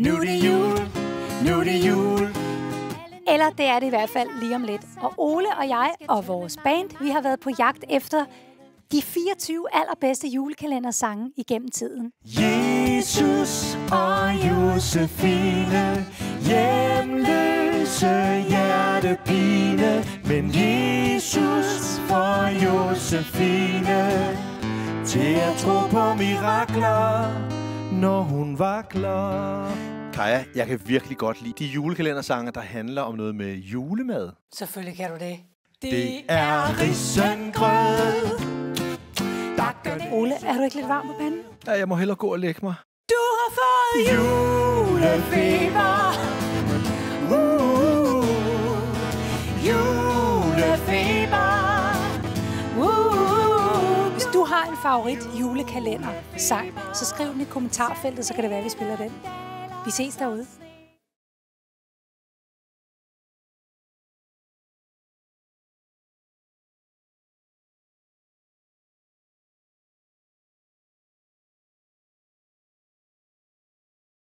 Nu er det jul, nu er det jul. Eller det er det i hvert fald lige om lidt. Og Ole og jeg og vores band, vi har været på jagt efter de 24 allerbedste julekalendersange igennem tiden. Jesus og Josefine, hjemløse hjertepine, men Jesus for Josefine, til at tro på mirakler, når hun vakler. Kaja, jeg kan virkelig godt lide de julekalendersange, der handler om noget med julemad. Selvfølgelig kan du det. Det er risengrød. Ole, er du ikke lidt varm på panden? Ja, jeg må hellere gå og lægge mig. Du har fået julefeber. Julefeber. Hvis du har en favorit julekalender sang, så skriv den i kommentarfeltet, så kan det være, at vi spiller den. Vi ses derude.